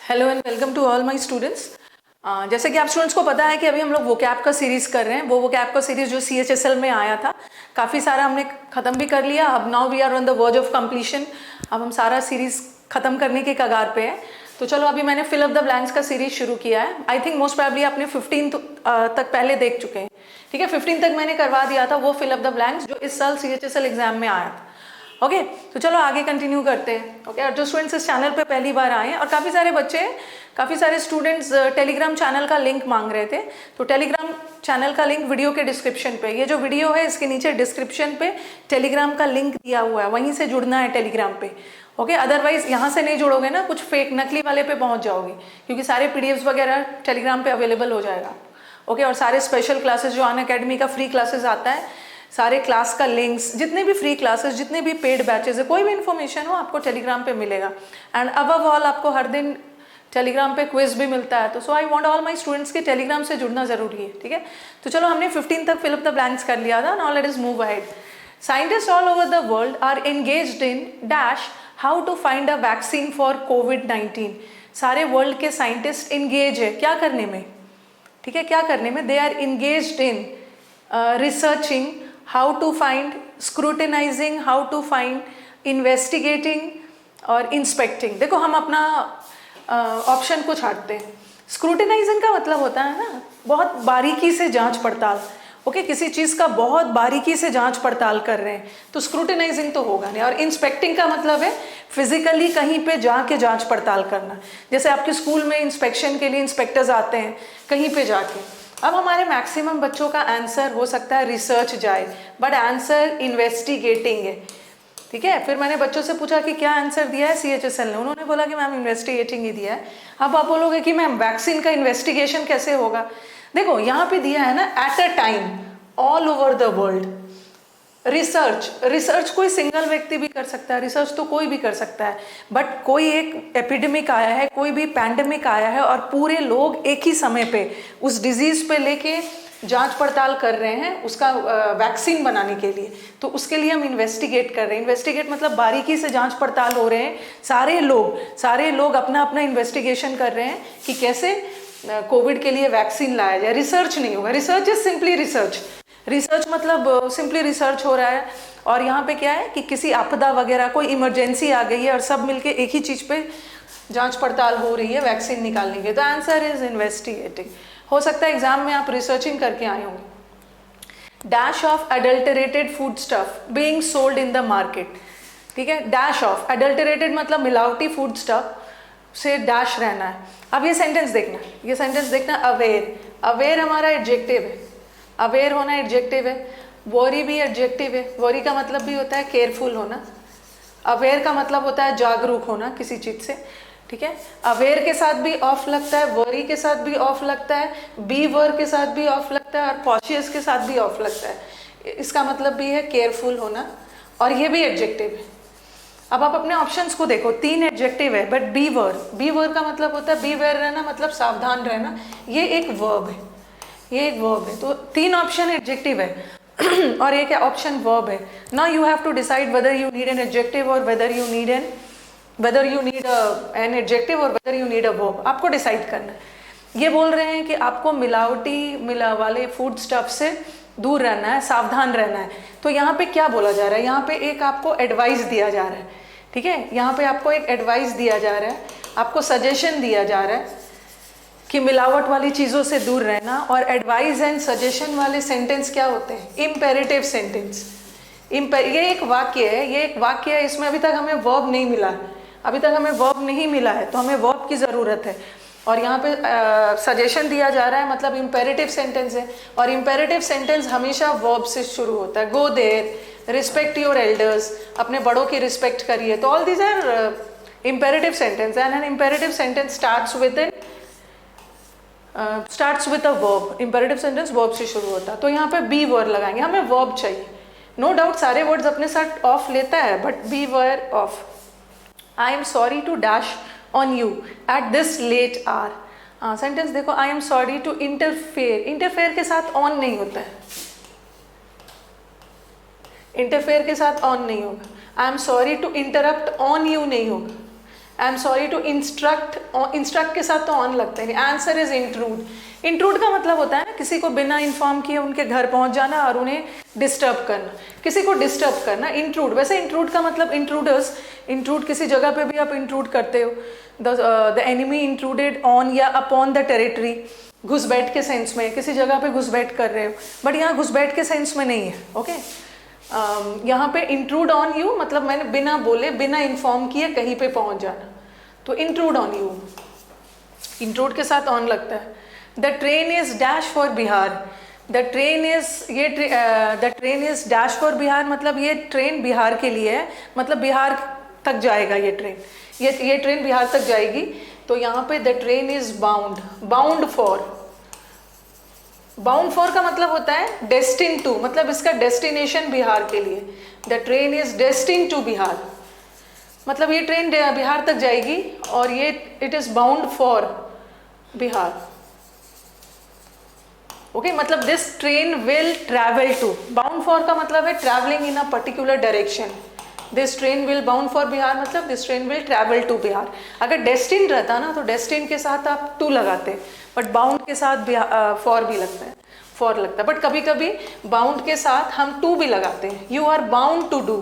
Hello and welcome to all my students. जैसे कि आप स्टूडेंट्स को पता है कि अभी हम लोग वोकैब का सीरीज़ कर रहे हैं। वो वोकैब का सीरीज़ जो CHSL में आया था, काफ़ी सारा हमने ख़त्म भी कर लिया। अब now we are on the verge of completion. अब हम सारा सीरीज़ ख़त्म करने के कगार पे हैं। तो चलो, अभी मैंने फिल अप द ब्लैंक्स का सीरीज़ शुरू किया है। आई थिंक मोस्ट प्रोबेबली आपने 15 तक पहले देख चुके हैं। ठीक है, 15 तक मैंने करवा दिया था वो फिल अप द ब्लैंक्स जो इस साल CHSL एग्जाम में आया था। ओके तो चलो आगे कंटिन्यू करते हैं। ओके और जो स्टूडेंट्स इस चैनल पे पहली बार आए हैं, और काफ़ी सारे बच्चे, काफ़ी सारे स्टूडेंट्स टेलीग्राम चैनल का लिंक मांग रहे थे, तो टेलीग्राम चैनल का लिंक वीडियो के डिस्क्रिप्शन पे, ये जो वीडियो है इसके नीचे डिस्क्रिप्शन पे टेलीग्राम का लिंक दिया हुआ है, वहीं से जुड़ना है टेलीग्राम पे। ओके अदरवाइज यहाँ से नहीं जुड़ोगे ना, कुछ फेक नकली वाले पे पहुँच जाओगे, क्योंकि सारे PDFs वगैरह टेलीग्राम पे अवेलेबल हो जाएगा। ओके और सारे स्पेशल क्लासेस जो अनअकैडमी का फ्री क्लासेस आता है, सारे क्लास का लिंक्स, जितने भी फ्री क्लासेस, जितने भी पेड बैचेस है, कोई भी इन्फॉर्मेशन हो आपको टेलीग्राम पे मिलेगा। एंड अबव ऑल आपको हर दिन टेलीग्राम पे क्विज भी मिलता है। तो so I want all my students के टेलीग्राम से जुड़ना जरूरी है। ठीक है, तो चलो हमने 15 तक फिल अप द ब्लैंक्स कर लिया था। Now let us move ahead. Scientist all over the world are engaged in dash how to find a vaccine for COVID-19। सारे वर्ल्ड के साइंटिस्ट इंगेज है क्या करने में? ठीक है, क्या करने में? They are engaged in researching, how to find, scrutinizing, how to find, investigating और inspecting। देखो हम अपना ऑप्शन को छाटते हैं। स्क्रूटिनाइजिंग का मतलब होता है ना, बहुत बारीकी से जांच पड़ताल। ओके किसी चीज़ का बहुत बारीकी से जांच पड़ताल कर रहे हैं, तो स्क्रूटिनाइजिंग तो होगा नहीं। और इंस्पेक्टिंग का मतलब है फिजिकली कहीं पे जाके जांच पड़ताल करना। जैसे आपके स्कूल में इंस्पेक्शन के लिए इंस्पेक्टर्स आते हैं कहीं पे जाके। अब हमारे मैक्सिमम बच्चों का आंसर हो सकता है रिसर्च जाए, बट आंसर इन्वेस्टिगेटिंग है। ठीक है, फिर मैंने बच्चों से पूछा कि क्या आंसर दिया है CHSL ने, उन्होंने बोला कि मैम इन्वेस्टिगेटिंग ही दिया है। अब आप बोलोगे कि मैम वैक्सीन का इन्वेस्टिगेशन कैसे होगा? देखो यहाँ पे दिया है ना, at a time all over the world. Research कोई सिंगल व्यक्ति भी कर सकता है, रिसर्च तो कोई भी कर सकता है, बट कोई एक एपिडेमिक आया है, कोई भी पैंडेमिक आया है और पूरे लोग एक ही समय पे उस डिजीज पे लेके जांच पड़ताल कर रहे हैं उसका वैक्सीन बनाने के लिए, तो उसके लिए हम इन्वेस्टिगेट कर रहे हैं। इन्वेस्टिगेट मतलब बारीकी से जांच पड़ताल हो रहे हैं। सारे लोग अपना अपना इन्वेस्टिगेशन कर रहे हैं कि कैसे कोविड के लिए वैक्सीन लाया जाए। रिसर्च नहीं होगा, रिसर्च इज सिंपली रिसर्च मतलब सिंपली रिसर्च हो रहा है। और यहाँ पे क्या है कि किसी आपदा वगैरह, कोई इमरजेंसी आ गई है और सब मिलके एक ही चीज़ पे जांच पड़ताल हो रही है वैक्सीन निकालने के, तो आंसर इज इन्वेस्टिगेटिंग। हो सकता है एग्जाम में आप रिसर्चिंग करके आए होंगे। Dash of adulterated food stuff being sold in the market. ठीक है, डैश ऑफ अडल्टरेटेड मतलब मिलावटी फूड स्टफ से डैश रहना है। अब ये सेंटेंस देखना, अवेयर हमारा एडजेक्टिव है, अवेयर होना एडजेक्टिव है। वरी भी एडजेक्टिव है। वरी का मतलब भी होता है केयरफुल होना। अवेयर का मतलब होता है जागरूक होना किसी चीज से। ठीक है, अवेयर के साथ भी ऑफ लगता है, वरी के साथ भी ऑफ लगता है, बी वर के साथ भी ऑफ लगता है और कॉशियस के साथ भी ऑफ लगता है। इसका मतलब भी है केयरफुल होना, और ये भी एडजेक्टिव है। अब आप अपने ऑप्शंस को देखो, 3 एडजेक्टिव है, बट बी वर का मतलब होता है बी वेयर रहना, मतलब सावधान रहना। ये एक वर्ब है, तो 3 ऑप्शन एडजेक्टिव है और एक ऑप्शन वर्ब है। Now you have to decide whether you need an adjective और whether you need an adjective और whether you need a verb. आपको डिसाइड करना है। ये बोल रहे हैं कि आपको मिला वाले फूड स्टफ से दूर रहना है, सावधान रहना है। तो यहाँ पे क्या बोला जा रहा है? यहाँ पे एक आपको एडवाइस दिया जा रहा है। ठीक है, यहाँ पे आपको एक एडवाइस दिया जा रहा है, आपको सजेशन दिया जा रहा है कि मिलावट वाली चीज़ों से दूर रहना। और एडवाइस एंड सजेशन वाले सेंटेंस क्या होते हैं? Imperative sentence. ये एक वाक्य है, इसमें अभी तक हमें वर्ब नहीं मिला है, तो हमें वर्ब की ज़रूरत है। और यहाँ पे सजेशन दिया जा रहा है, मतलब इम्पेरेटिव सेंटेंस है, और इम्पेरेटिव सेंटेंस हमेशा वर्ब से शुरू होता है। Go there, respect your elders, अपने बड़ों की रिस्पेक्ट करिए। तो all these are imperative sentence, and an imperative sentence starts with a verb. Imperative sentence verb से शुरू होता है, तो यहाँ पे बी वर्ड लगाएंगे, हमें वर्ब चाहिए। नो डाउट सारे वर्ड्स अपने साथ ऑफ लेता है, but B word off. I am sorry to dash on you at this late hour. Sentence देखो, I am sorry to interfere के साथ ऑन नहीं होता है, इंटरफेयर के साथ ऑन नहीं होगा। I am sorry to interrupt on you नहीं होगा। I am sorry to instruct, instruct के साथ तो ऑन लगता है नहीं। Answer is intrude. इंट्रूड का मतलब होता है ना किसी को बिना इन्फॉर्म किए उनके घर पहुंच जाना और उन्हें डिस्टर्ब करना, किसी को डिस्टर्ब करना, इंट्रूड। वैसे इंट्रूड का मतलब इंट्रूडर्स, इंट्रूड किसी जगह पे भी आप इंट्रूड करते हो। द एनिमी इंट्रूडेड ऑन या अपॉन द टेरिटरी, घुसपैठ के सेंस में, किसी जगह पे घुसपैठ कर रहे हो, बट यहाँ घुसपैठ के सेंस में नहीं है। ओके यहाँ पे इंट्रूड ऑन यू मतलब मैंने बिना बोले, बिना इन्फॉर्म किए कहीं पे पहुंच जाना, तो इंट्रूड ऑन यू, इंट्रूड के साथ ऑन लगता है। The train is dash for Bihar, the train is the train is dash for Bihar मतलब ये ट्रेन बिहार के लिए है, मतलब बिहार तक जाएगा ये ट्रेन, ये ट्रेन बिहार तक जाएगी। तो यहाँ पे the train is bound, bound for, bound for का मतलब होता है डेस्टिन टू, मतलब इसका डेस्टिनेशन बिहार के लिए। The train is destine to Bihar मतलब ये ट्रेन बिहार तक जाएगी और ये it is bound for Bihar. Okay मतलब this train will travel to, bound for का मतलब है travelling in a particular direction. This train will bound for Bihar मतलब this train will travel to Bihar. अगर डेस्टिन रहता ना तो डेस्टिन के साथ आप टू लगाते, बट बाउंड के साथ फॉर भी लगता है, फॉर लगता है। बट कभी कभी बाउंड के साथ हम टू भी लगाते हैं। You are bound to do,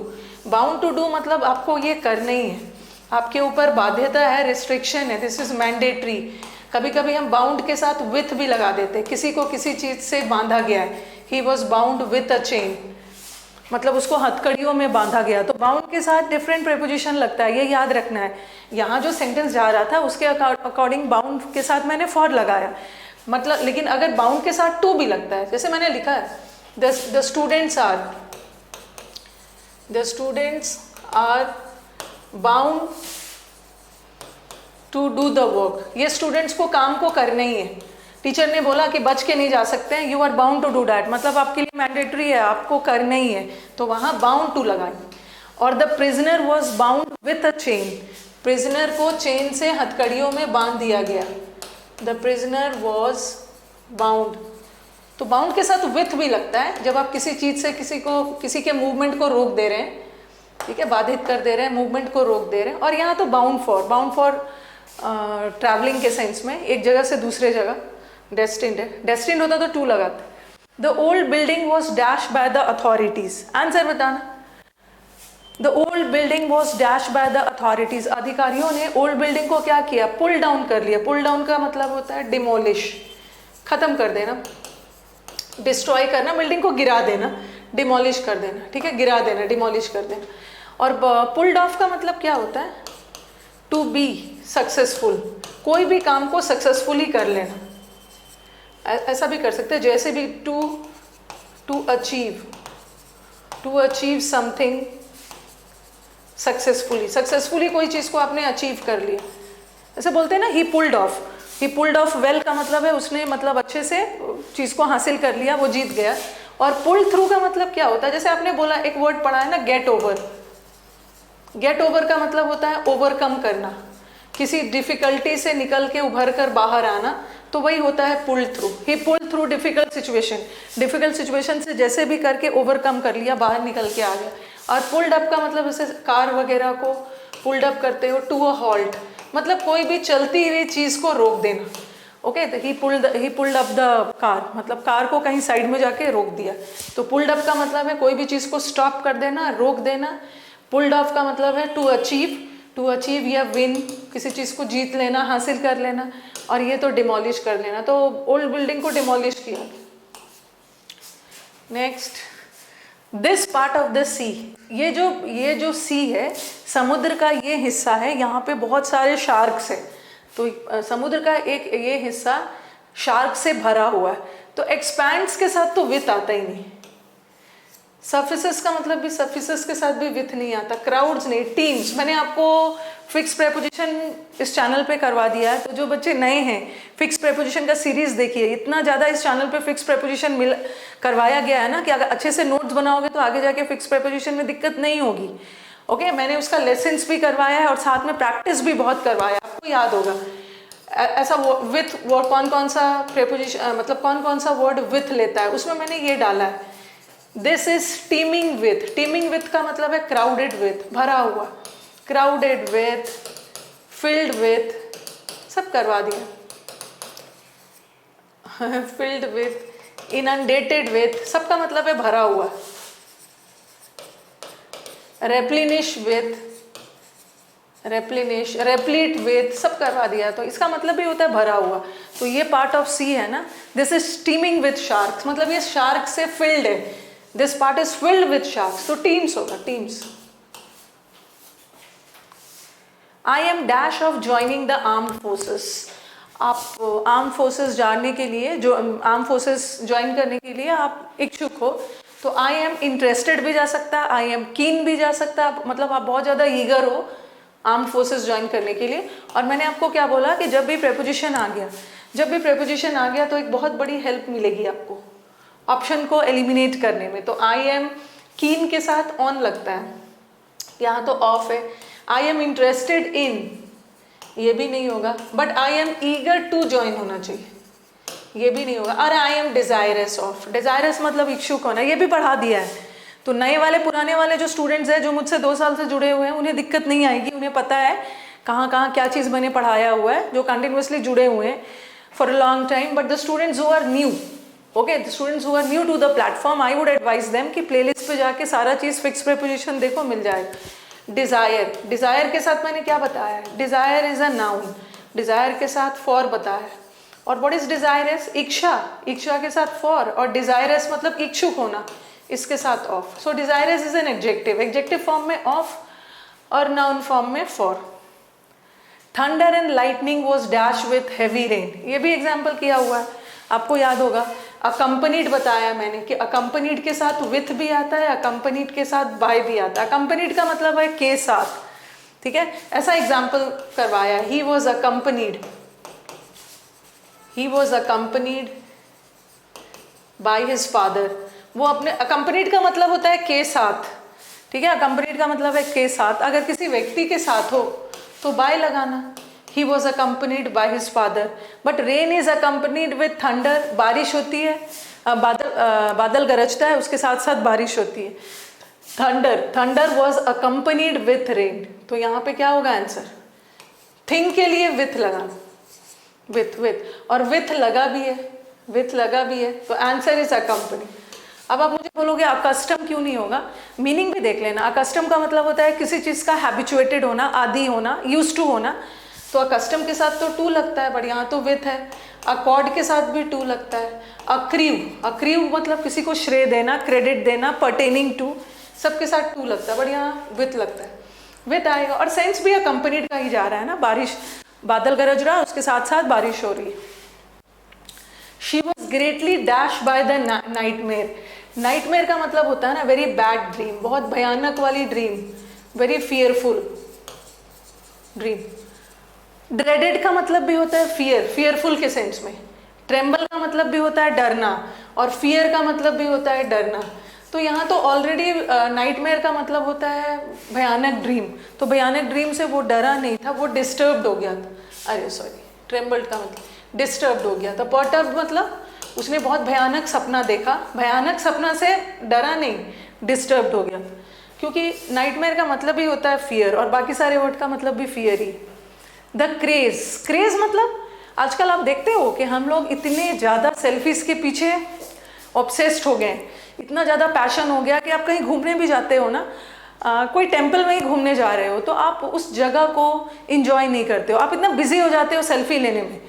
bound to do मतलब आपको ये करना ही है, आपके ऊपर बाध्यता है, रिस्ट्रिक्शन है, दिस इज मैंडेटरी। कभी कभी हम बाउंड के साथ विथ भी लगा देते हैं, किसी को किसी चीज से बांधा गया है, he was bound with a chain मतलब उसको हथकड़ियों में बांधा गया। तो बाउंड के साथ डिफरेंट प्रेपोजिशन लगता है, ये याद रखना है। यहाँ जो सेंटेंस जा रहा था उसके अकॉर्डिंग बाउंड के साथ मैंने फॉर लगाया, मतलब लेकिन अगर बाउंड के साथ टू भी लगता है, जैसे मैंने लिखा है the students are bound to do the work, ये स्टूडेंट्स को काम को करना ही है। टीचर ने बोला कि बच के नहीं जा सकते हैं, you are bound to do that मतलब आपके लिए मैंडेटरी है, आपको करना ही है, तो वहाँ बाउंड टू लगाई। और the prisoner was bound with a chain, prisoner को चेन से हथकड़ियों में बांध दिया गया। द प्रिजनर वॉज बाउंड, तो बाउंड के साथ विथ भी लगता है जब आप किसी चीज़ से किसी के मूवमेंट को रोक दे रहे हैं, ठीक है, बाधित कर दे रहे हैं, मूवमेंट को रोक दे रहे हैं। और यहाँ तो बाउंड फॉर ट्रैवलिंग के सेंस में, एक जगह से दूसरे जगह, डेस्टिन्ड है, डेस्टिन्ड होता तो टू लगाते। The old building was dash by the authorities, answer बताना। The old building was dash by the authorities, अधिकारियों ने ओल्ड बिल्डिंग को क्या किया, पुल डाउन कर लिया। पुल डाउन का मतलब होता है डिमोलिश, खत्म कर देना, डिस्ट्रॉय करना, बिल्डिंग को गिरा देना, डिमोलिश कर देना, ठीक है, गिरा देना, डिमोलिश कर देना। और पुल्ड ऑफ का मतलब क्या होता है, टू बी सक्सेसफुल, कोई भी काम को सक्सेसफुली कर लेना, ऐसा भी कर सकते हैं, जैसे भी टू अचीव समथिंग सक्सेसफुली कोई चीज़ को आपने अचीव कर लिया, ऐसे बोलते हैं ना, ही पुल्ड ऑफ वेल का मतलब है उसने मतलब अच्छे से चीज़ को हासिल कर लिया, वो जीत गया। और पुल थ्रू का मतलब क्या होता है, जैसे आपने बोला, एक वर्ड पढ़ा है ना, गेट ओवर का मतलब होता है ओवरकम करना, किसी डिफिकल्टी से निकल के उभर कर बाहर आना, तो वही होता है पुल थ्रू। ही पुल थ्रू डिफिकल्ट सिचुएशन से जैसे भी करके ओवरकम कर लिया, बाहर निकल के आ गया। और पुल्ड अप का मतलब जैसे कार वगैरह को पुल्ड अप करते हो, टू अ हॉल्ट मतलब कोई भी चलती हुई चीज़ को रोक देना। ओके, तो ही पुल्ड अप द कार मतलब कार को कहीं साइड में जाके रोक दिया। तो पुल्ड अप का मतलब है कोई भी चीज़ को स्टॉप कर देना, रोक देना। पुल्ड ऑफ का मतलब है टू अचीव या विन, किसी चीज़ को जीत लेना, हासिल कर लेना। और ये तो डिमोलिश कर लेना, तो ओल्ड बिल्डिंग को डिमोलिश किया। Next, this part of the C, ये जो सी है, समुद्र का ये हिस्सा है, यहाँ पे बहुत सारे शार्क्स है, तो समुद्र का एक ये हिस्सा शार्क से भरा हुआ है। तो एक्सपैंड्स के साथ तो विथ आता ही नहीं, सर्फेसेस का मतलब भी सर्फेसेस के साथ भी विथ नहीं आता, क्राउड्स नहीं, टीम्स। मैंने आपको फिक्स प्रेपोजिशन इस चैनल पे करवा दिया है, तो जो बच्चे नए हैं फिक्स प्रेपोजिशन का सीरीज देखिए, इतना ज़्यादा इस चैनल पे फिक्स प्रेपोजिशन करवाया गया है ना कि अगर अच्छे से नोट्स बनाओगे तो आगे जाके फिक्स प्रेपोजिशन में दिक्कत नहीं होगी। ओके, मैंने उसका लेसन्स भी करवाया है और साथ में प्रैक्टिस भी बहुत करवाया, आपको याद होगा। ऐसा विथ कौन सा प्रेपोजिशन मतलब कौन सा वर्ड विथ लेता है, उसमें मैंने ये डाला है, this is teeming with. Teeming with का मतलब है क्राउडेड विथ, भरा हुआ, क्राउडेड विथ filled with, सब करवा दिया, filled with, inundated with, सबका मतलब है भरा हुआ, replenish with, replenish, replete with, सब करवा दिया, तो इसका मतलब भी होता है भरा हुआ। तो ये पार्ट ऑफ सी है ना, this is steaming with sharks, मतलब ये शार्क से फिल्ड है, this part is filled with sharks, तो टीम्स होगा, teams. I am dash of joining the armed forces, आप आर्म फोर्सेस जानने के लिए, जो आर्म फोर्सेस ज्वाइन करने के लिए आप इच्छुक हो, तो आई एम इंटरेस्टेड भी जा सकता है, आई एम कीन भी जा सकता है, मतलब आप बहुत ज़्यादा ईगर हो आर्म फोर्सेस ज्वाइन करने के लिए। और मैंने आपको क्या बोला कि जब भी प्रेपोजिशन आ गया, जब भी प्रेपोजिशन आ गया तो एक बहुत बड़ी हेल्प मिलेगी आपको ऑप्शन को एलिमिनेट करने में। तो आई एम कीन के साथ ऑन लगता है, यहाँ तो ऑफ है। आई एम इंटरेस्टेड इन, ये भी नहीं होगा, but I am eager to join होना चाहिए, ये भी नहीं होगा। और I am desirous of, desirous मतलब इच्छुक होना, ये भी पढ़ा दिया है। तो नए वाले पुराने वाले जो स्टूडेंट्स हैं जो मुझसे 2 साल से जुड़े हुए हैं, उन्हें दिक्कत नहीं आएगी, उन्हें पता है कहाँ कहाँ क्या चीज़ मैंने पढ़ाया हुआ है, जो कंटिन्यूसली जुड़े हुए हैं for a long time. But the students who are new, okay, the students who are new to the platform, I would advise them कि प्लेलिस्ट पे जाके सारा चीज़ फिक्स प्रीपोजिशन देखो, मिल जाएगा। डिज़ायर, डिज़ायर के साथ मैंने क्या बताया है, desire is a noun, desire के साथ फॉर बताया। और व्हाट इज डिज़ायरस, इच्छा, इच्छा के साथ फॉर, और डिज़ायरस मतलब इच्छुक होना, इसके साथ of. So desirous is an adjective, adjective form में ऑफ और नाउन फॉर्म में for. Thunder and lightning was dash with heavy rain, ये भी एग्जाम्पल किया हुआ है, आपको याद होगा। अकम्पनीड बताया मैंने कि अकम्पनीड के साथ विथ भी आता है, अकम्पनीड के साथ बाय भी आता है। अकम्पनीड का मतलब है के साथ, ठीक है, ऐसा एग्जाम्पल करवाया। He was accompanied, he was accompanied by his father, वो अपने, अकम्पनीड का मतलब होता है के साथ, ठीक है, अकम्पनीड का मतलब है के साथ। अगर किसी व्यक्ति के साथ हो तो बाय लगाना, he was accompanied by his father. But rain is accompanied with thunder, बारिश होती है, बादल गरजता है, उसके साथ साथ बारिश होती है। Thunder, thunder was accompanied with rain, तो यहाँ पे क्या होगा आंसर, थिंग के लिए विथ लगाना, विथ, विथ, और विथ लगा भी है, विथ लगा भी है, तो आंसर इज अकम्पनी। अब आप मुझे बोलोगे अकस्टम क्यों नहीं होगा, मीनिंग भी देख लेना। अकस्टम का मतलब होता है किसी चीज़ का हैबिचुएटेड होना, आदी होना, यूज टू होना, तो अकस्टम के साथ तो टू लगता है, बट यहाँ तो विथ है। अकॉर्ड के साथ भी टू लगता है। अक्रीव, अक्रीव मतलब किसी को श्रेय देना, क्रेडिट देना, पर्टेनिंग टू, सबके साथ टू लगता है, बट यहाँ विथ लगता है, विथ आएगा। और सेंस भी अकम्पनीड का ही जा रहा है ना, बारिश, बादल गरज रहा है, उसके साथ साथ बारिश हो रही है। She was greatly dash by the nightmare, nightmare का मतलब होता है ना वेरी बैड ड्रीम, बहुत भयानक वाली dream, very fearful dream. Dreaded का मतलब भी होता है फियर, फियरफुल के सेंस में। ट्रेम्बल का मतलब भी होता है डरना, और फियर का मतलब भी होता है डरना। तो यहाँ तो ऑलरेडी नाइटमेयर का मतलब होता है भयानक ड्रीम, तो भयानक ड्रीम से वो डरा नहीं था, वो डिस्टर्ब्ड हो गया था। अरे सॉरी, ट्रेम्बल्ड का मतलब डिस्टर्ब्ड हो गया था। पर्टर्ब्ड मतलब उसने बहुत भयानक सपना देखा, भयानक सपना से डरा नहीं, डिस्टर्ब्ड हो गया, क्योंकि नाइटमेयर का मतलब ही होता है फियर, और बाकी सारे वर्ड का मतलब भी fear he. The craze, craze मतलब आजकल आप देखते हो कि हम लोग इतने ज़्यादा सेल्फीज के पीछे ऑब्सेस्ड हो गए, इतना ज़्यादा पैशन हो गया कि आप कहीं घूमने भी जाते हो ना, कोई टेम्पल में ही घूमने जा रहे हो, तो आप उस जगह को इंजॉय नहीं करते हो, आप इतना बिजी हो जाते हो सेल्फी लेने में,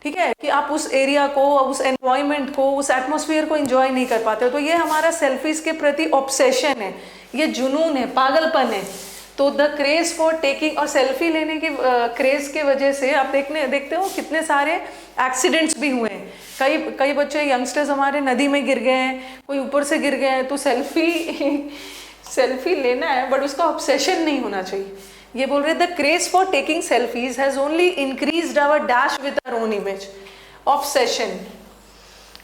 ठीक है, कि आप उस एरिया को, उस एनवायरनमेंट को, उस एटमॉस्फेयर को एंजॉय नहीं कर पाते हो। तो ये हमारा सेल्फीज के प्रति ऑब्सेशन है, ये जुनून है, पागलपन है। तो द क्रेज फॉर टेकिंग, और सेल्फी लेने की क्रेज के वजह से आप देखते हो कितने सारे एक्सीडेंट्स भी हुए हैं। कई बच्चे यंगस्टर्स हमारे नदी में गिर गए हैं, कोई ऊपर से गिर गए हैं। तो सेल्फी लेना है, बट उसका ऑब्सेशन नहीं होना चाहिए। ये बोल रहे the craze for taking selfies has only increased our dash with our own image, obsession.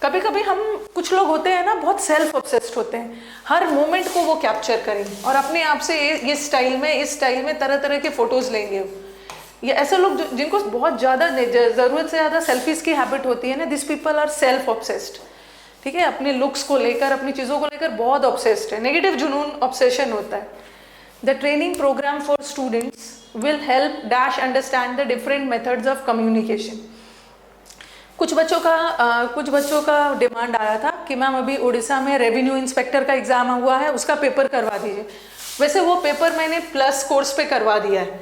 कभी कभी हम, कुछ लोग होते हैं ना बहुत सेल्फ ऑब्सेस्ड होते हैं, हर मोमेंट को वो कैप्चर करेंगे और अपने आप से ये स्टाइल में, इस स्टाइल में तरह तरह के फोटोज लेंगे। ये ऐसे लोग जिनको बहुत ज़्यादा ज़रूरत से ज़्यादा सेल्फीज की हैबिट होती है ना, this people are self obsessed, ठीक है, अपने लुक्स को लेकर, अपनी चीज़ों को लेकर बहुत ऑब्सेस्ड है, नेगेटिव जुनून ऑब्सेशन होता है। The training program for students will help dash understand the different methods of communication. कुछ बच्चों का डिमांड आया था कि मैम अभी उड़ीसा में रेवेन्यू इंस्पेक्टर का एग्ज़ाम हुआ है, उसका पेपर करवा दीजिए। वैसे वो पेपर मैंने प्लस कोर्स पे करवा दिया है,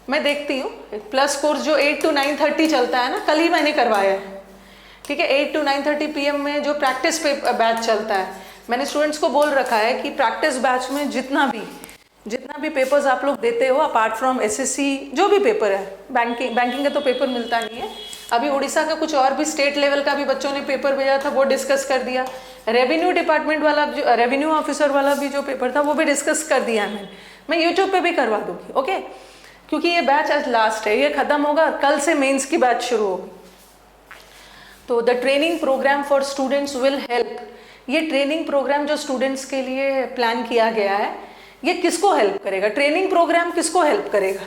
मैं देखती हूँ। प्लस कोर्स जो 8 to 9:30 चलता है ना, कल ही मैंने करवाया है, ठीक है। 8 to 9:30 PM में जो प्रैक्टिस बैच चलता है, मैंने स्टूडेंट्स को बोल रखा है कि प्रैक्टिस बैच में जितना भी पेपर्स आप लोग देते हो, अपार्ट फ्रॉम SSC जो भी पेपर है, बैंकिंग का तो पेपर मिलता नहीं है, अभी उड़ीसा का कुछ और भी स्टेट लेवल का भी बच्चों ने पेपर भेजा था, वो डिस्कस कर दिया। रेवेन्यू डिपार्टमेंट वाला, जो रेवेन्यू ऑफिसर वाला भी जो पेपर था, वो भी डिस्कस कर दिया है मैं यूट्यूब पे भी करवा दूंगी, ओके। क्योंकि ये बैच आज लास्ट है, ये खत्म होगा, कल से मेंस की बैच शुरू होगी। तो the training program for students will help, ये ट्रेनिंग प्रोग्राम जो स्टूडेंट्स के लिए प्लान किया गया है, ये किसको हेल्प करेगा? ट्रेनिंग प्रोग्राम किसको हेल्प करेगा?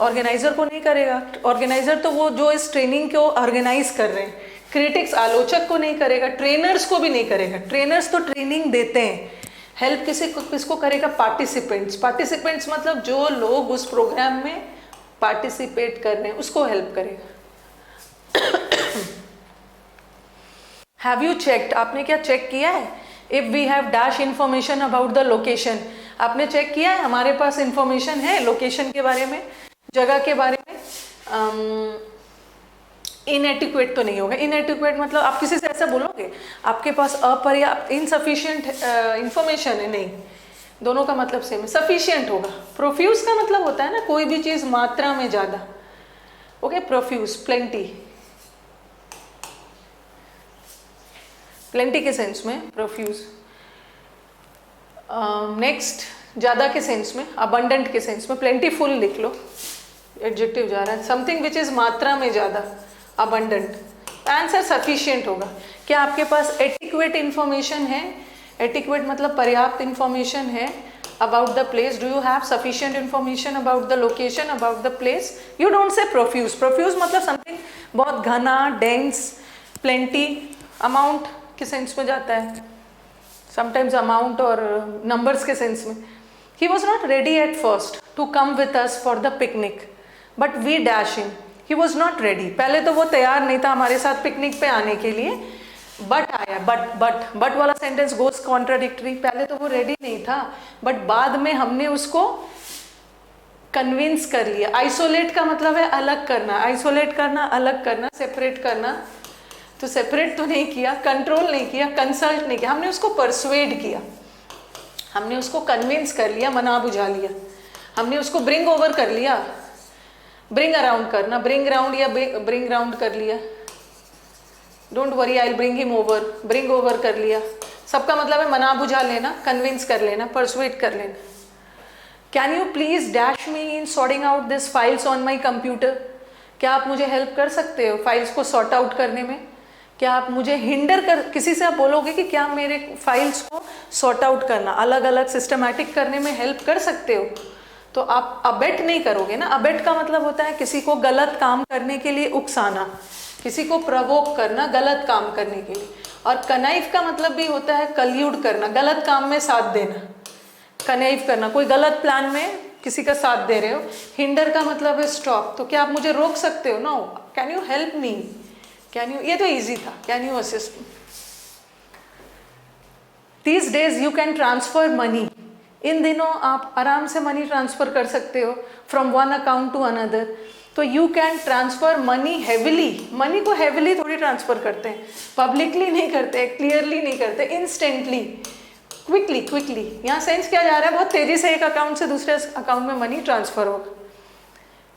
ऑर्गेनाइजर को नहीं करेगा। ऑर्गेनाइजर तो वो जो इस ट्रेनिंग को ऑर्गेनाइज कर रहे हैं, क्रिटिक्स आलोचक को नहीं करेगा, ट्रेनर्स को भी नहीं करेगा। ट्रेनर्स तो ट्रेनिंग देते हैं, हेल्प किसको करेगा? पार्टिसिपेंट्स मतलब जो लोग उस प्रोग्राम में पार्टिसिपेट कर रहे हैं, उसको हेल्प करेगा। हैव यू चेक्ड, आपने क्या चेक किया है? If we have dash information about the location, आपने चेक किया है हमारे पास इंफॉर्मेशन है लोकेशन के बारे में, जगह के बारे में? इनएडिक्वेट तो नहीं होगा। इनएडिक्वेट मतलब आप किसी से ऐसा बोलोगे आपके पास अपर्याप्त, इनसफिशिएंट इंफॉर्मेशन है, नहीं, दोनों का मतलब सेम है। सफिशिएंट होगा। प्रोफ्यूज का मतलब होता है ना कोई भी चीज मात्रा में ज्यादा, ओके। प्रोफ्यूज, प्लेंटी के सेंस में प्रोफ्यूज। नेक्स्ट, ज़्यादा के सेंस में, अबंडेंट के सेंस में, प्लेंटीफुल लिख लो, एडजेक्टिव जा रहा है, समथिंग विच इज़ मात्रा में ज़्यादा, अबंडेंट। आंसर सफिशिएंट होगा। क्या आपके पास एडिक्वेट इन्फॉर्मेशन है? एडिक्वेट मतलब पर्याप्त इन्फॉर्मेशन है about the place. Do you have sufficient information about the location, about the place? You don't say profuse. Profuse मतलब समथिंग बहुत घना, डेंस। प्लेंटी अमाउंट के सेंस में जाता है, समटाइम्स अमाउंट और नंबर्स के सेंस में। He was not ready at first to come with us for the picnic but we dash him. He was not ready, पहले तो वो तैयार नहीं था हमारे साथ पिकनिक पे आने के लिए, बट आया। बट वाला सेंटेंस गोज कॉन्ट्राडिक्टरी। पहले तो वो रेडी नहीं था, बट बाद में हमने उसको कन्विंस कर लिया। आइसोलेट का मतलब है अलग करना, आइसोलेट करना, अलग करना, सेपरेट करना। तो सेपरेट तो नहीं किया, कंट्रोल नहीं किया, कंसल्ट नहीं किया, हमने उसको परसुएड किया, हमने उसको कन्विंस कर लिया, मना बुझा लिया, हमने उसको ब्रिंग ओवर कर लिया। ब्रिंग अराउंड करना, ब्रिंग अराउंड या ब्रिंग अराउंड कर लिया। Don't worry I will bring him over, bring over कर लिया। सबका मतलब है मना बुझा लेना, कन्विंस कर लेना, परसुएड कर लेना। Can you please dash me in sorting out this files on my computer? क्या आप मुझे हेल्प कर सकते हो फाइल्स को सॉर्ट आउट करने में? क्या आप मुझे हिंडर कर, किसी से आप बोलोगे कि क्या मेरे फाइल्स को सॉर्ट आउट करना, अलग अलग सिस्टमैटिक करने में हेल्प कर सकते हो? तो आप अबेट नहीं करोगे ना। अबेट का मतलब होता है किसी को गलत काम करने के लिए उकसाना, किसी को प्रवोक करना गलत काम करने के लिए। और कनाइव का मतलब भी होता है कल्यूड करना, गलत काम में साथ देना, कनाइव करना, कोई गलत प्लान में किसी का साथ दे रहे हो। हिंडर का मतलब है स्टॉप। तो क्या आप मुझे रोक सकते हो? No. Can you help me? Can you, ये तो इजी था, can you assist? These days you can transfer money. इन दिनों आप आराम से मनी ट्रांसफर कर सकते हो from one account to another. तो you can transfer money heavily. Money को हैविली थोड़ी ट्रांसफर करते हैं, पब्लिकली नहीं करते, क्लियरली नहीं करते, इंस्टेंटली, क्विकली। यहाँ सेंस क्या जा रहा है? बहुत तेजी से एक अकाउंट से दूसरे अकाउंट में मनी ट्रांसफर होगा।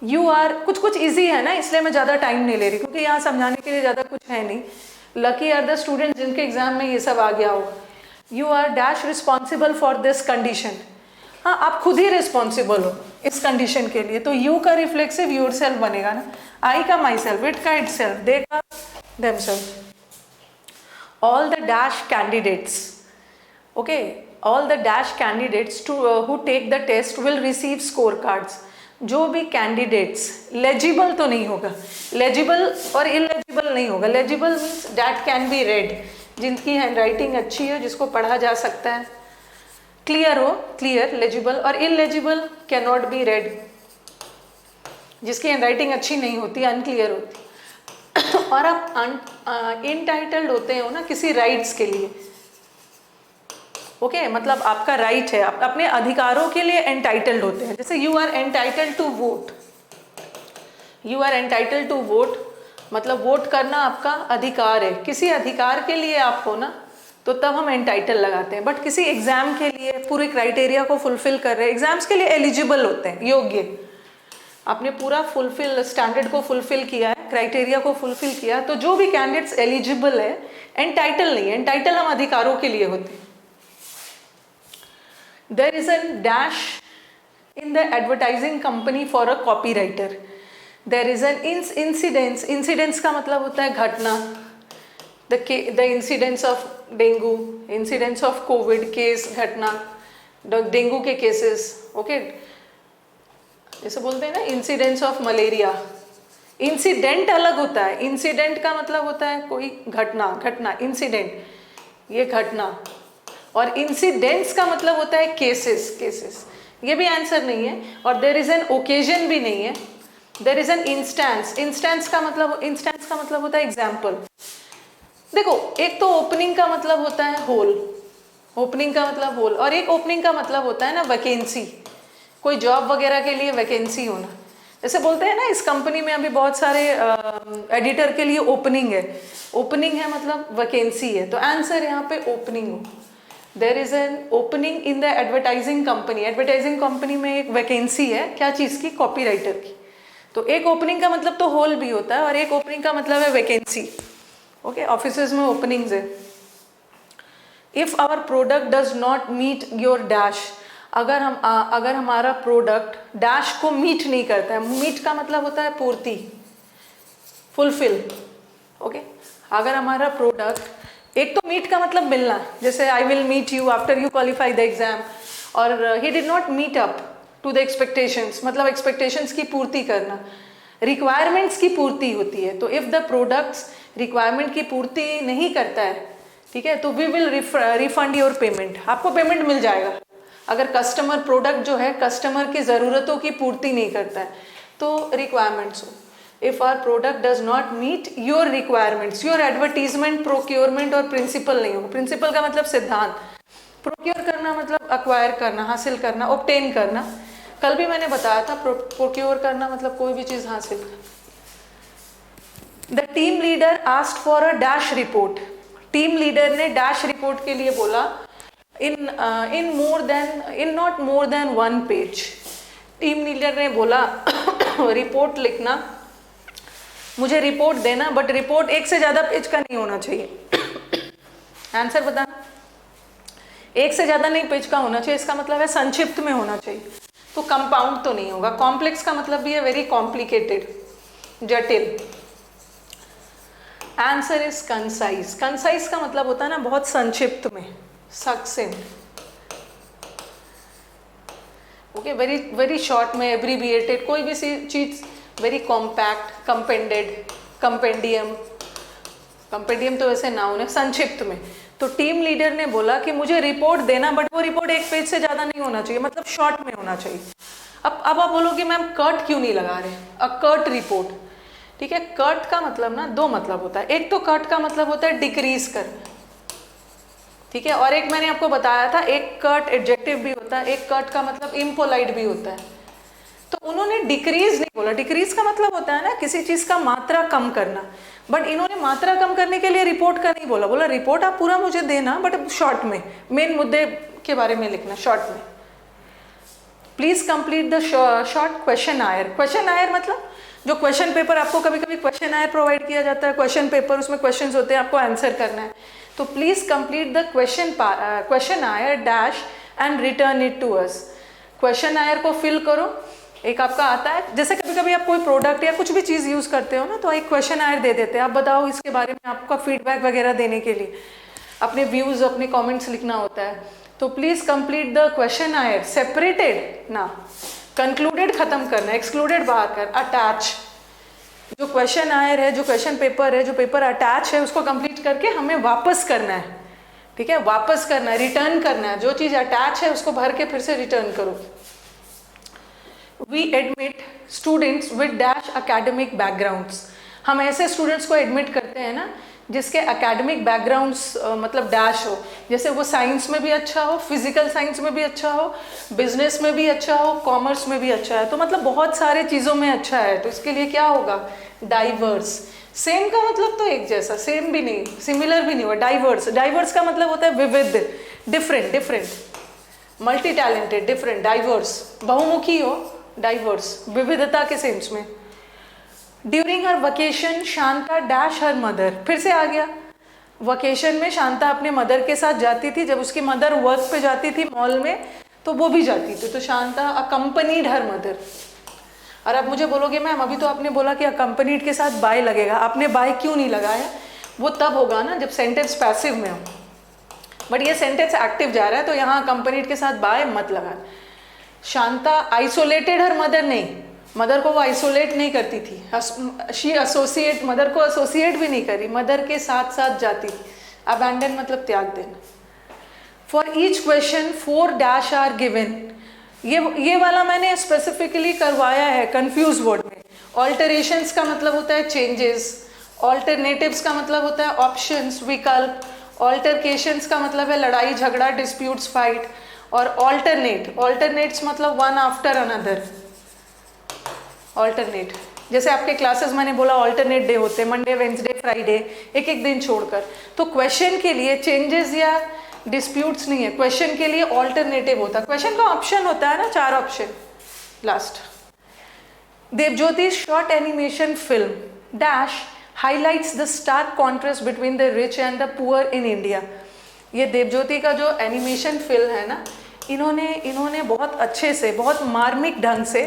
यू आर, कुछ ईजी है ना, इसलिए मैं ज़्यादा टाइम नहीं ले रही, क्योंकि यहाँ समझाने के लिए ज़्यादा कुछ है नहीं। लकी आर द स्टूडेंट जिनके एग्जाम में ये सब आ गया होगा। You are dash responsible for this condition. हाँ, आप खुद ही रिस्पॉन्सिबल हो इस कंडीशन के लिए। तो यू का रिफ्लेक्सिव योर सेल्फ बनेगा ना, आई का माई सेल्फ, इट का इट सेल्फ, दे का themselves. All the dash candidates, okay, all the dash candidates who take the test will receive score cards. जो भी कैंडिडेट्स, लेजिबल तो नहीं होगा, लेजिबल और इलेजिबल नहीं होगा। Legible means that can be red, जिनकी हैंड राइटिंग अच्छी है, जिसको पढ़ा जा सकता है। क्लियर हो, क्लियर, लेजिबल, और इनलेजिबल कैन नॉट बी रेड, जिसकी हैंडराइटिंग अच्छी नहीं होती, अनक्लियर होती। और आप इनटाइटल्ड होते हो ना किसी राइट्स के लिए, ओके मतलब आपका राइट है, आप अपने अधिकारों के लिए एंटाइटल्ड होते हैं। जैसे you are entitled to vote, you are entitled to vote मतलब वोट करना आपका अधिकार है, किसी अधिकार के लिए आप हो ना, तो तब हम एंटाइटल लगाते हैं। बट किसी एग्जाम के लिए पूरे क्राइटेरिया को फुलफिल कर रहे हैं, एग्जाम्स के लिए एलिजिबल होते हैं, योग्य, आपने पूरा फुलफिल स्टैंडर्ड को फुलफिल किया है, क्राइटेरिया को फुलफिल किया, तो जो भी कैंडिडेट्स एलिजिबल है, एंटाइटल नहीं है, एंटाइटल हम अधिकारों के लिए होते हैं। There is an dash in the advertising company for a copywriter, there is an incidence, incidence का मतलब होता है घटना, the incidence of dengue, incidence of Covid case, घटना, डेंगू के केसेस, ओके, जैसे बोलते हैं ना इंसिडेंस ऑफ मलेरिया। इंसिडेंट अलग होता है, इंसिडेंट का मतलब होता है कोई घटना, घटना, इंसिडेंट ये घटना, और इंसिडेंट्स का मतलब होता है केसेस, केसेस, ये भी आंसर नहीं है। और देयर इज एन ओकेजन भी नहीं है, there is an instance, instance का मतलब होता है एग्जाम्पल। देखो एक तो ओपनिंग का मतलब होता है होल, ओपनिंग का मतलब होल, और एक ओपनिंग का मतलब होता है ना वैकेंसी, कोई जॉब वगैरह के लिए वैकेंसी होना। जैसे बोलते हैं ना इस कंपनी में अभी बहुत सारे एडिटर के लिए ओपनिंग है, ओपनिंग है मतलब वैकेंसी है, तो आंसर यहाँ पे ओपनिंग हो। There is an opening in the advertising company, advertising company में एक वैकेंसी है, क्या चीज़ की, कॉपीराइटर की। तो एक ओपनिंग का मतलब तो होल भी होता है, और एक ओपनिंग का मतलब है वैकेंसी, ओके, ऑफिसेज में ओपनिंग्स है। If our product does not meet your dash, अगर हमारा प्रोडक्ट डैश को मीट नहीं करता है, मीट का मतलब होता है पूर्ति, फुलफिल, ओके, अगर हमारा प्रोडक्ट, एक तो मीट का मतलब मिलना, जैसे I will meet you after you qualify the exam, और he did not meet up to the expectations मतलब एक्सपेक्टेशंस की पूर्ति करना, रिक्वायरमेंट्स की पूर्ति होती है। तो इफ द प्रोडक्ट्स रिक्वायरमेंट की पूर्ति नहीं करता है, ठीक है, तो we will refund your payment, आपको पेमेंट मिल जाएगा। अगर कस्टमर प्रोडक्ट जो है कस्टमर की ज़रूरतों की पूर्ति नहीं करता है, तो रिक्वायरमेंट्स हो, if our product does not meet your requirements, your advertisement, procurement और प्रिंसिपल नहीं हो। प्रिंसिपल का मतलब सिद्धांत, प्रोक्योर करना मतलब अक्वायर करना, हासिल करना, ऑब्टेन करना। कल भी मैंने बताया था प्रोक्योर करना मतलब कोई भी चीज़ हासिल करना। The team leader asked for a dash report, team leader ने डैश रिपोर्ट के लिए बोला, in not more than one page, team leader ने बोला रिपोर्ट लिखना, मुझे रिपोर्ट देना, बट रिपोर्ट एक से ज़्यादा पेज का नहीं होना चाहिए। आंसर बताना, एक से ज़्यादा नहीं पेज का होना चाहिए, इसका मतलब है संक्षिप्त में होना चाहिए, तो कंपाउंड तो नहीं होगा। कॉम्प्लेक्स का मतलब भी है वेरी कॉम्प्लिकेटेड, जटिल। आंसर इज कंसाइज, कंसाइज का मतलब होता है ना बहुत संक्षिप्त में, सक्सेंट, ओके, वेरी वेरी शॉर्ट में, एब्रीविएटेड, कोई भी चीज वेरी कॉम्पैक्ट, कंपेंडेड, कंपेंडियम, कंपेंडियम तो वैसे नाउन है, संक्षिप्त में। तो टीम लीडर ने बोला कि मुझे रिपोर्ट देना, बट वो रिपोर्ट एक पेज से ज़्यादा नहीं होना चाहिए, मतलब शॉर्ट में होना चाहिए। अब आप बोलोगे मैम कट क्यों नहीं लगा रहे, अ कट रिपोर्ट, ठीक है। कट का मतलब ना दो मतलब होता है, एक तो कट का मतलब होता है डिक्रीज करना, ठीक है, और एक मैंने आपको बताया था एक कट एडजेक्टिव भी होता है, एक कट का मतलब इम्पोलाइट भी होता है। तो उन्होंने डिक्रीज नहीं बोला, डिक्रीज का मतलब होता है ना किसी चीज का मात्रा कम करना, बट इन्होंने मात्रा कम करने के लिए रिपोर्ट का नहीं बोला, बोला रिपोर्ट आप पूरा मुझे देना, बट शॉर्ट में, मेन मुद्दे के बारे में लिखना शॉर्ट में। Please complete the short questionnaire, questionnaire मतलब जो क्वेश्चन पेपर, आपको कभी कभी क्वेश्चन आयर प्रोवाइड किया जाता है, क्वेश्चन पेपर, उसमें क्वेश्चंस होते हैं, आपको आंसर करना है। तो please complete the questionnaire dash and return it to us. Questionnaire को फिल करो, एक आपका आता है, जैसे कभी कभी आप कोई प्रोडक्ट या कुछ भी चीज़ यूज़ करते हो ना, तो एक क्वेश्चन आयर दे देते हैं, आप बताओ इसके बारे में, आपका फीडबैक वगैरह देने के लिए, अपने व्यूज़, अपने कमेंट्स लिखना होता है। तो please complete the questionnaire, separated ना, कंक्लूडेड खत्म करना, एक्सक्लूडेड बाहर कर, अटैच, जो क्वेश्चन आयर है, जो क्वेश्चन पेपर है, जो पेपर अटैच है, उसको कंप्लीट करके हमें वापस करना है, ठीक है, वापस करना है, रिटर्न करना है, जो चीज़ अटैच है उसको भर के फिर से रिटर्न करो। We admit students with dash academic backgrounds, हम ऐसे स्टूडेंट्स को एडमिट करते हैं ना जिसके एकेडमिक बैकग्राउंड्स मतलब डैश हो, जैसे वो साइंस में भी अच्छा हो, फिजिकल साइंस में भी अच्छा हो, बिजनेस में भी अच्छा हो, कॉमर्स में भी अच्छा है, तो मतलब बहुत सारे चीज़ों में अच्छा है, तो इसके लिए क्या होगा, डाइवर्स। सेम का मतलब तो एक जैसा, सेम भी नहीं, सिमिलर भी नहीं हुआ, डाइवर्स। डाइवर्स का मतलब होता है विविध, different, different, multi talented, different, diverse, बहुमुखी हो, डाइवर्स, विविधता के सेंस में। During her vacation Shanta dash her mother, फिर से आ गया, वकेशन में शांता अपने मदर के साथ जाती थी, जब उसकी मदर वर्क पे जाती थी मॉल में तो वो भी जाती थी, तो शांता अकम्पनीड हर मदर। और अब मुझे बोलोगे मैम अभी तो आपने बोला कि अकम्पनीड के साथ बाय लगेगा, आपने बाय क्यों नहीं लगाया, वो तब होगा ना जब सेंटेंस पैसिव में हो, बट ये सेंटेंस एक्टिव जा रहा है तो यहाँ अकम्पनीड के साथ बाय मत लगा। शांता आइसोलेटेड हर मदर, नहीं, मदर को वो आइसोलेट नहीं करती थी, शी एसोसिएट, मदर को एसोसिएट भी नहीं करी, मदर के साथ साथ जाती थी। अबैंडन मतलब त्याग देना। For each question 4 dash are given, ये वाला मैंने स्पेसिफिकली करवाया है कंफ्यूज वर्ड में। ऑल्टरेशंस का मतलब होता है चेंजेस, ऑल्टरनेटिव्स का मतलब होता है ऑप्शंस, विकल्प, ऑल्टरकेशंस का मतलब है लड़ाई झगड़ा, डिस्प्यूट्स, फाइट, और ऑल्टरनेट, ऑल्टरनेट्स मतलब वन आफ्टर अनदर, ऑल्टरनेट, जैसे आपके क्लासेस मैंने बोला ऑल्टरनेट डे होते हैं, मंडे, वेंसडे, फ्राइडे, एक एक दिन छोड़कर। तो क्वेश्चन के लिए चेंजेस या डिस्प्यूट्स नहीं है, क्वेश्चन के लिए ऑल्टरनेटिव होता है, क्वेश्चन का ऑप्शन होता है ना, 4 option. Last, Devjyoti short animation film dash highlights the stark contrast between the rich and the poor in India. ये देवज्योति का जो एनिमेशन फिल्म है ना, इन्होंने बहुत अच्छे से, बहुत मार्मिक ढंग से,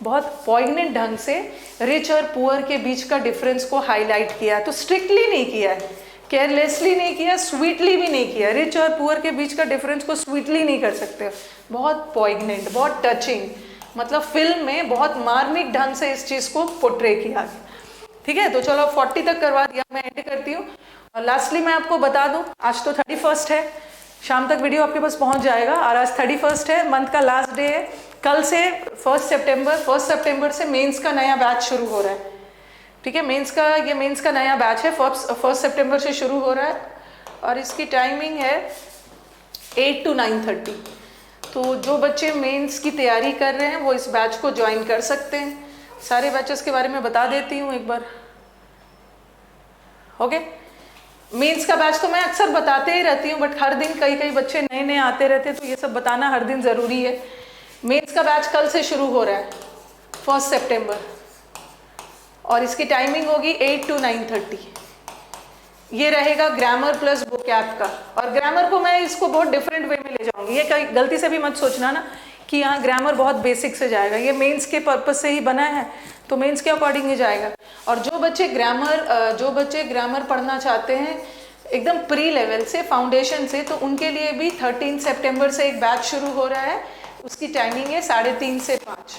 बहुत पॉइगनेंट ढंग से रिच और पुअर के बीच का डिफरेंस को हाईलाइट किया। तो स्ट्रिक्टली नहीं किया है, केयरलेसली नहीं किया, स्वीटली भी नहीं किया, रिच और पुअर के बीच का डिफरेंस को स्वीटली नहीं कर सकते, बहुत पॉइगनेंट, बहुत टचिंग, मतलब फिल्म में बहुत मार्मिक ढंग से इस चीज़ को पोर्ट्रे किया गया। ठीक है, तो चलो 40 तक करवा दिया, मैं एंड करती हूँ। और लास्टली मैं आपको बता दूँ, आज तो 31 है, शाम तक वीडियो आपके पास पहुंच जाएगा, और आज 31 है, मंथ का लास्ट डे है। कल से 1 सितंबर से मेंस का नया बैच शुरू हो रहा है। ठीक है, मेंस का नया बैच है, 1 सितंबर से शुरू हो रहा है, और इसकी टाइमिंग है 8 to 9:30। तो जो बच्चे मेंस की तैयारी कर रहे हैं वो इस बैच को ज्वाइन कर सकते हैं। सारे बैचेस के बारे में बता देती हूँ एक बार। ओके, मेंस का बैच तो मैं अक्सर बताते ही रहती हूँ, बट हर दिन कई बच्चे नए नए आते रहते हैं, तो ये सब बताना हर दिन ज़रूरी है। मेंस का बैच कल से शुरू हो रहा है 1 सितंबर, और इसकी टाइमिंग होगी 8 to 9:30। ये रहेगा ग्रामर प्लस वोकैब का, और ग्रामर को मैं इसको बहुत डिफरेंट वे में ले जाऊंगी। ये कहीं गलती से भी मत सोचना ना कि यहाँ ग्रामर बहुत बेसिक से जाएगा, ये मेंस के पर्पस से ही बना है, तो मेंस के अकॉर्डिंग ही जाएगा। और जो बच्चे ग्रामर पढ़ना चाहते हैं एकदम प्री लेवल से, फाउंडेशन से, तो उनके लिए भी 13 सितंबर से एक बैच शुरू हो रहा है। उसकी टाइमिंग है 3:30 से 5।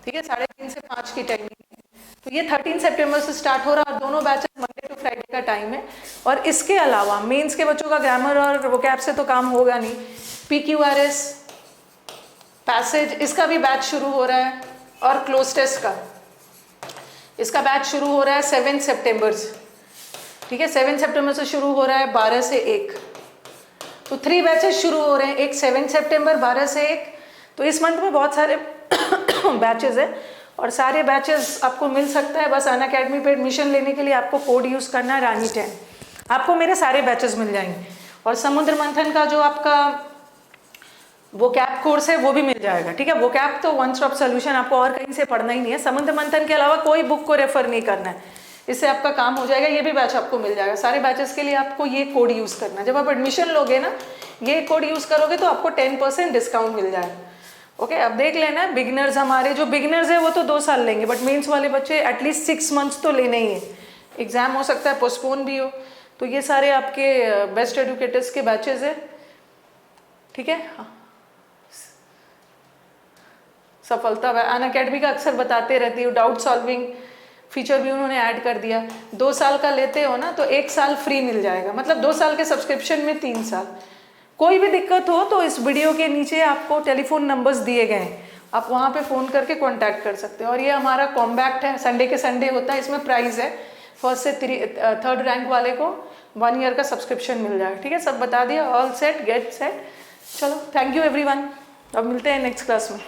ठीक है, 3:30 से 5 की टाइमिंग है। तो ये 13 सितंबर से स्टार्ट हो रहा है, और दोनों बैचेस मंडे टू फ्राइडे का टाइम है। और इसके अलावा मेंस के बच्चों का ग्रामर और वोकैब से तो काम होगा नहीं, PQRS, पैसेज, इसका भी बैच शुरू हो रहा है, और क्लोज टेस्ट का इसका बैच शुरू हो रहा है 7 सितंबर से। ठीक है, 7 सितंबर से शुरू हो रहा है 12 से 1। तो 3 बैचेस शुरू हो रहे हैं, एक 7 सितंबर 12 से 1। तो इस मंथ में बहुत सारे बैचेस है, और सारे बैचेस आपको मिल सकता है। बस अनअकैडमी पे एडमिशन लेने के लिए आपको कोड यूज़ करना है रानी 10, आपको मेरे सारे बैचेस मिल जाएंगे। और समुद्र मंथन का जो आपका वोकैब कोर्स है वो भी मिल जाएगा। ठीक है, वोकैब तो वन स्टॉप सोल्यूशन, आपको और कहीं से पढ़ना ही नहीं है, समुद्र मंथन के अलावा कोई बुक को रेफर नहीं करना है, इससे आपका काम हो जाएगा। ये भी बैच आपको मिल जाएगा। सारे बैचेस के लिए आपको ये कोड यूज़ करना है। जब आप एडमिशन लोगे ना, ये कोड यूज़ करोगे तो आपको 10% डिस्काउंट मिल जाएगा। ओके, अब देख लेना, बिगिनर्स, हमारे जो बिगिनर्स है वो तो 2 साल लेंगे, बट मेंस वाले बच्चे एटलीस्ट 6 मंथ्स तो लेने ही है। एग्जाम हो सकता है पोस्टपोन भी हो, तो ये सारे आपके बेस्ट एडुकेटर्स के बैचेस है। ठीक है, हाँ, सफलता अनअकैडमी का अक्सर बताते रहती हूँ, डाउट सॉल्विंग फीचर भी उन्होंने ऐड कर दिया। 2 साल का लेते हो ना तो 1 साल फ्री मिल जाएगा, मतलब 2 साल के सब्सक्रिप्शन में 3 साल। कोई भी दिक्कत हो तो इस वीडियो के नीचे आपको टेलीफोन नंबर्स दिए गए हैं, आप वहाँ पे फ़ोन करके कांटेक्ट कर सकते हो। और ये हमारा कॉम्बैक्ट है, संडे के संडे होता है। इसमें प्राइस है फर्स्ट से 3rd रैंक वाले को 1 ईयर का सब्सक्रिप्शन मिल जाएगा। ठीक है, सब बता दिया, ऑल सेट, गेट सेट। चलो, थैंक यू एवरीवन, अब मिलते हैं नेक्स्ट क्लास में।